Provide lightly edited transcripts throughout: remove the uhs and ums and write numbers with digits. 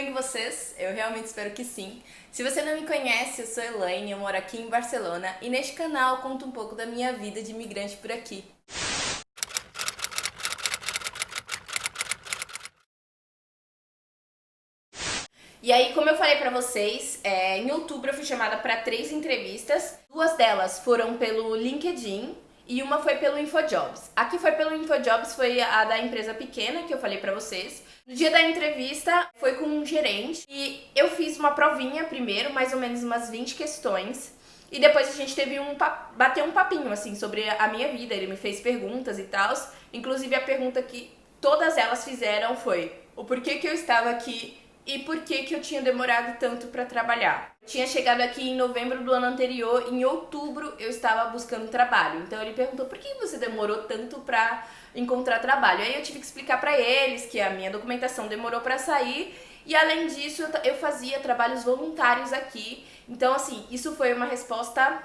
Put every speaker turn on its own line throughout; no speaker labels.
bem com vocês? Eu realmente espero que sim. Se você não me conhece, eu sou Elaine, eu moro aqui em Barcelona e neste canal eu conto um pouco da minha vida de imigrante por aqui. E aí, como eu falei pra vocês, em outubro eu fui chamada para 3 entrevistas. 2 delas foram pelo LinkedIn e uma foi pelo InfoJobs. A que foi pelo InfoJobs foi a da empresa pequena que eu falei pra vocês. No dia da entrevista foi com um gerente e eu fiz uma provinha primeiro, mais ou menos umas 20 questões. E depois a gente teve bateu um papinho assim sobre a minha vida. Ele me fez perguntas e tal. Inclusive a pergunta que todas elas fizeram foi o porquê que eu estava aqui e por que eu tinha demorado tanto para trabalhar. Eu tinha chegado aqui em novembro do ano anterior, em outubro eu estava buscando trabalho. Então ele perguntou por que você demorou tanto para encontrar trabalho. Aí eu tive que explicar para eles que a minha documentação demorou para sair e além disso eu fazia trabalhos voluntários aqui. Então assim, isso foi uma resposta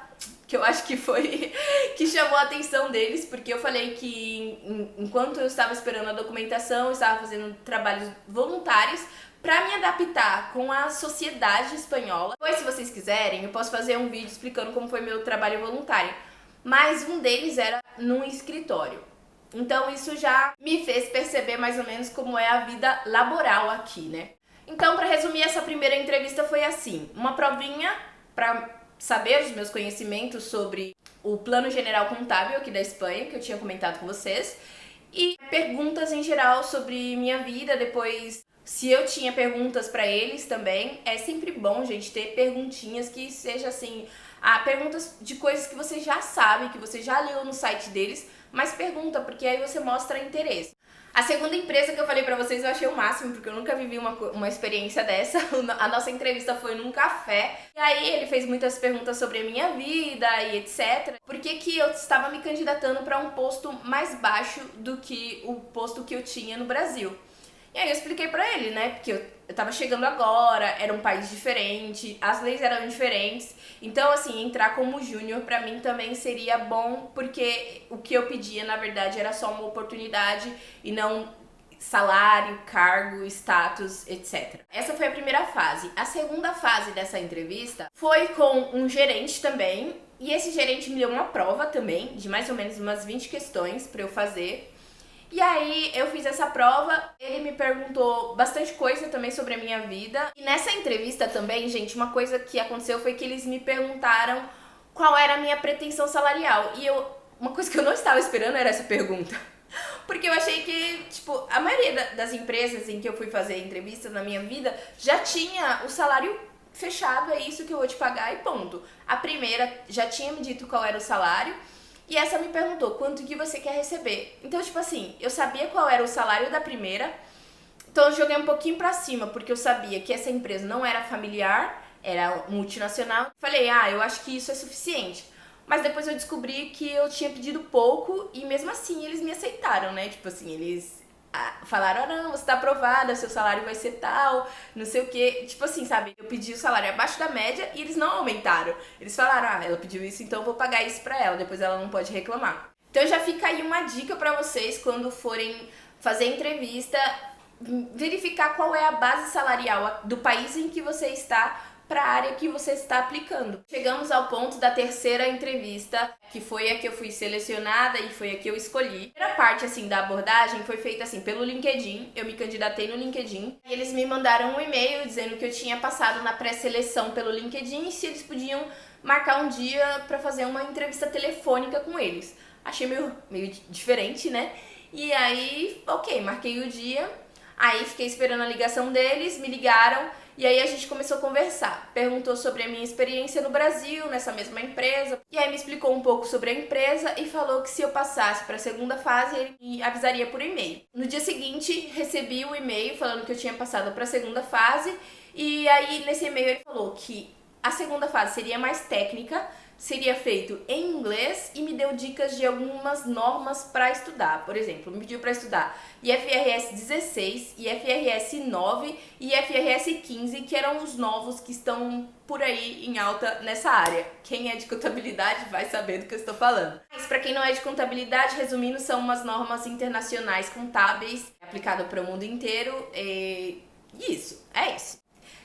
que eu acho que foi que chamou a atenção deles, porque eu falei que enquanto eu estava esperando a documentação, eu estava fazendo trabalhos voluntários para me adaptar com a sociedade espanhola. Depois, se vocês quiserem, eu posso fazer um vídeo explicando como foi meu trabalho voluntário. Mas um deles era num escritório. Então isso já me fez perceber mais ou menos como é a vida laboral aqui, né? Então, para resumir, essa primeira entrevista foi assim, uma provinha para saber os meus conhecimentos sobre o Plano General Contábil aqui da Espanha, que eu tinha comentado com vocês, e perguntas em geral sobre minha vida. Depois, se eu tinha perguntas para eles também, é sempre bom, gente, ter perguntinhas que seja assim, perguntas de coisas que você já sabe, que você já leu no site deles, mas pergunta, porque aí você mostra interesse. A segunda empresa que eu falei pra vocês eu achei o máximo, porque eu nunca vivi uma experiência dessa. A nossa entrevista foi num café. E aí ele fez muitas perguntas sobre a minha vida e etc. Por que eu estava me candidatando para um posto mais baixo do que o posto que eu tinha no Brasil. E aí eu expliquei pra ele, né, porque eu tava chegando agora, era um país diferente, as leis eram diferentes. Então, assim, entrar como júnior pra mim também seria bom, porque o que eu pedia, na verdade, era só uma oportunidade e não salário, cargo, status, etc. Essa foi a primeira fase. A segunda fase dessa entrevista foi com um gerente também, e esse gerente me deu uma prova também, de mais ou menos umas 20 questões pra eu fazer. E aí eu fiz essa prova, ele me perguntou bastante coisa também sobre a minha vida. E nessa entrevista também, gente, uma coisa que aconteceu foi que eles me perguntaram qual era a minha pretensão salarial. E uma coisa que eu não estava esperando era essa pergunta. Porque eu achei que, tipo, a maioria das empresas em que eu fui fazer entrevista na minha vida já tinha o salário fechado, é isso que eu vou te pagar e ponto. A primeira já tinha me dito qual era o salário. E essa me perguntou, quanto que você quer receber? Então, tipo assim, eu sabia qual era o salário da primeira, então eu joguei um pouquinho pra cima, porque eu sabia que essa empresa não era familiar, era multinacional. Falei, eu acho que isso é suficiente. Mas depois eu descobri que eu tinha pedido pouco e mesmo assim eles me aceitaram, né? Tipo assim, eles falaram, não, você tá aprovada, seu salário vai ser tal, não sei o que. Tipo assim, sabe? Eu pedi o salário abaixo da média e eles não aumentaram. Eles falaram, ela pediu isso, então eu vou pagar isso pra ela, depois ela não pode reclamar. Então já fica aí uma dica pra vocês quando forem fazer entrevista, verificar qual é a base salarial do país em que você está para a área que você está aplicando. Chegamos ao ponto da terceira entrevista, que foi a que eu fui selecionada e foi a que eu escolhi. A primeira parte assim da abordagem foi feita assim pelo LinkedIn. Eu me candidatei no LinkedIn e eles me mandaram um e-mail dizendo que eu tinha passado na pré-seleção pelo LinkedIn e se eles podiam marcar um dia para fazer uma entrevista telefônica com eles. Achei meio diferente, né? E aí, ok, marquei o dia. Aí fiquei esperando a ligação deles, me ligaram e aí a gente começou a conversar. Perguntou sobre a minha experiência no Brasil, nessa mesma empresa. E aí me explicou um pouco sobre a empresa e falou que se eu passasse para a segunda fase, ele me avisaria por e-mail. No dia seguinte, recebi o e-mail falando que eu tinha passado para a segunda fase. E aí nesse e-mail ele falou que a segunda fase seria mais técnica, seria feito em inglês e me deu dicas de algumas normas para estudar. Por exemplo, me pediu para estudar IFRS 16, IFRS 9 e IFRS 15, que eram os novos que estão por aí em alta nessa área. Quem é de contabilidade vai saber do que eu estou falando. Mas para quem não é de contabilidade, resumindo, são umas normas internacionais contábeis aplicadas para o mundo inteiro. Isso, é isso.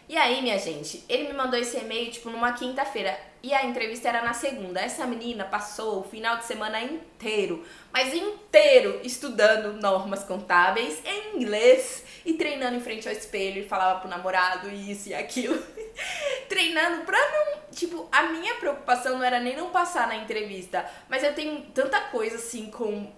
E aí, minha gente, ele me mandou esse e-mail, tipo, numa quinta-feira. E a entrevista era na segunda. Essa menina passou o final de semana inteiro, mas inteiro, estudando normas contábeis em inglês e treinando em frente ao espelho e falava pro namorado isso e aquilo. Treinando pra não... Tipo, a minha preocupação não era nem não passar na entrevista, mas eu tenho tanta coisa, assim, com...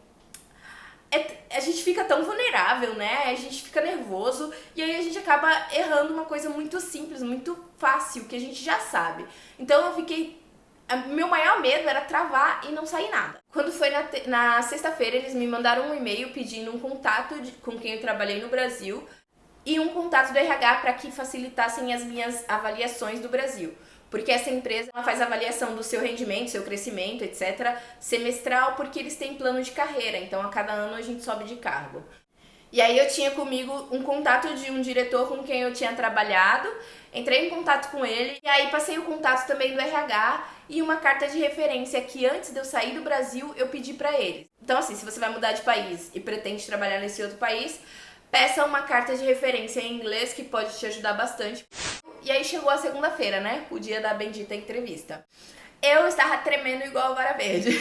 A gente fica tão vulnerável, né? A gente fica nervoso e aí a gente acaba errando uma coisa muito simples, muito fácil, que a gente já sabe. Então eu fiquei... Meu maior medo era travar e não sair nada. Quando foi na sexta-feira, eles me mandaram um e-mail pedindo um contato com quem eu trabalhei no Brasil e um contato do RH para que facilitassem as minhas avaliações do Brasil. Porque essa empresa ela faz avaliação do seu rendimento, seu crescimento, etc., semestral, porque eles têm plano de carreira. Então, a cada ano a gente sobe de cargo. E aí eu tinha comigo um contato de um diretor com quem eu tinha trabalhado, entrei em contato com ele, e aí passei o contato também do RH e uma carta de referência que antes de eu sair do Brasil, eu pedi pra eles. Então, assim, se você vai mudar de país e pretende trabalhar nesse outro país, peça uma carta de referência em inglês que pode te ajudar bastante. E aí chegou a segunda-feira, né? O dia da bendita entrevista. Eu estava tremendo igual a vara verde.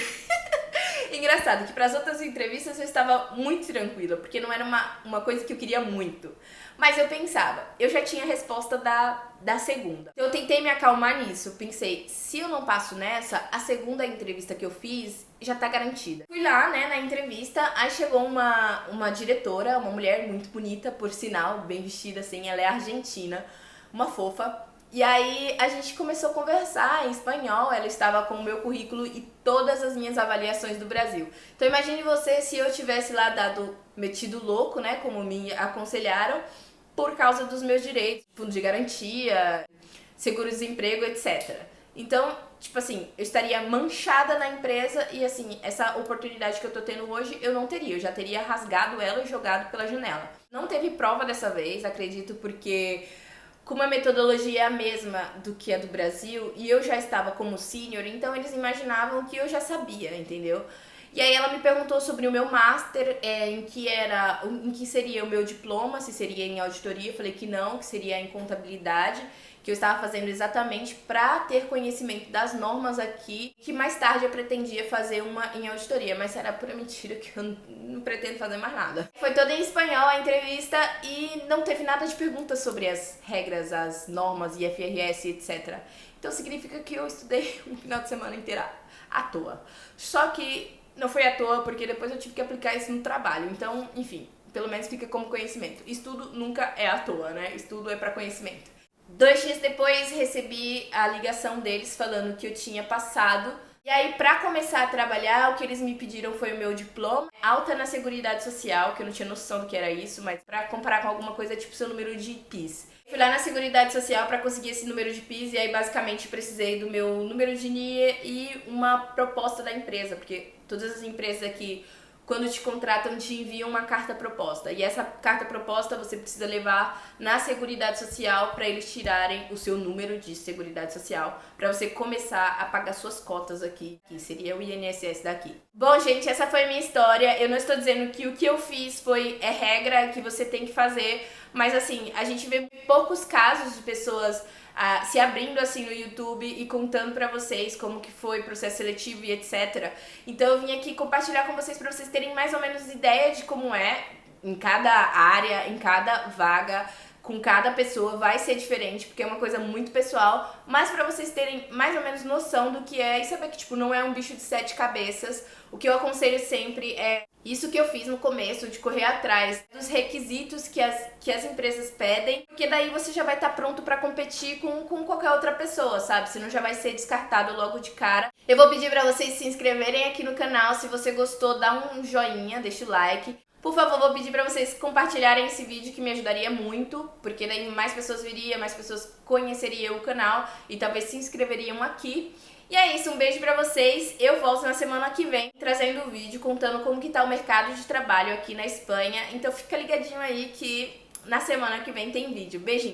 Engraçado que para as outras entrevistas eu estava muito tranquila, porque não era uma coisa que eu queria muito. Mas eu pensava, eu já tinha a resposta da segunda. Eu tentei me acalmar nisso, pensei, se eu não passo nessa, a segunda entrevista que eu fiz já tá garantida. Fui lá, né, na entrevista, aí chegou uma diretora, uma mulher muito bonita, por sinal, bem vestida assim, ela é argentina, uma fofa. E aí a gente começou a conversar em espanhol, ela estava com o meu currículo e todas as minhas avaliações do Brasil. Então imagine você se eu tivesse lá metido louco, né, como me aconselharam, por causa dos meus direitos, fundo de garantia, seguro-desemprego, etc. Então, tipo assim, eu estaria manchada na empresa e assim, essa oportunidade que eu tô tendo hoje eu não teria, eu já teria rasgado ela e jogado pela janela. Não teve prova dessa vez, acredito, porque... como a metodologia é a mesma do que a do Brasil e eu já estava como sênior, então eles imaginavam que eu já sabia, entendeu? E aí ela me perguntou sobre o meu master, em que seria o meu diploma, se seria em auditoria. Eu falei que não, que seria em contabilidade, que eu estava fazendo exatamente para ter conhecimento das normas aqui, que mais tarde eu pretendia fazer uma em auditoria, mas era pura mentira que eu não pretendo fazer mais nada. Foi toda em espanhol a entrevista e não teve nada de perguntas sobre as regras, as normas, IFRS, etc. Então significa que eu estudei um final de semana inteira à toa. Só que não foi à toa, porque depois eu tive que aplicar isso no trabalho. Então, enfim, pelo menos fica como conhecimento. Estudo nunca é à toa, né? Estudo é para conhecimento. 2 dias depois recebi a ligação deles falando que eu tinha passado. E aí, pra começar a trabalhar, o que eles me pediram foi o meu diploma, alta na Seguridade Social, que eu não tinha noção do que era isso, mas pra comparar com alguma coisa, tipo seu número de PIS. Fui lá na Seguridade Social pra conseguir esse número de PIS e aí basicamente precisei do meu número de NIE e uma proposta da empresa, porque todas as empresas aqui, quando te contratam, te enviam uma carta proposta. E essa carta proposta você precisa levar na Seguridade Social para eles tirarem o seu número de Seguridade Social, para você começar a pagar suas cotas aqui, que seria o INSS daqui. Bom, gente, essa foi a minha história. Eu não estou dizendo que o que eu fiz é regra, que você tem que fazer, mas assim, a gente vê poucos casos de pessoas se abrindo assim no YouTube e contando pra vocês como que foi o processo seletivo e etc. Então eu vim aqui compartilhar com vocês pra vocês terem mais ou menos ideia de como é em cada área, em cada vaga, com cada pessoa vai ser diferente, porque é uma coisa muito pessoal, mas pra vocês terem mais ou menos noção do que é e saber que tipo não é um bicho de 7 cabeças. O que eu aconselho sempre é isso que eu fiz no começo, de correr atrás dos requisitos que as empresas pedem, porque daí você já vai estar pronto para competir com qualquer outra pessoa, sabe? Você não já vai ser descartado logo de cara. Eu vou pedir para vocês se inscreverem aqui no canal. Se você gostou, dá um joinha, deixa o like. Por favor, vou pedir para vocês compartilharem esse vídeo, que me ajudaria muito, porque daí mais pessoas viriam, mais pessoas conheceriam o canal e talvez se inscreveriam aqui. E é isso, um beijo pra vocês. Eu volto na semana que vem trazendo um vídeo contando como que tá o mercado de trabalho aqui na Espanha. Então fica ligadinho aí que na semana que vem tem vídeo. Beijinho!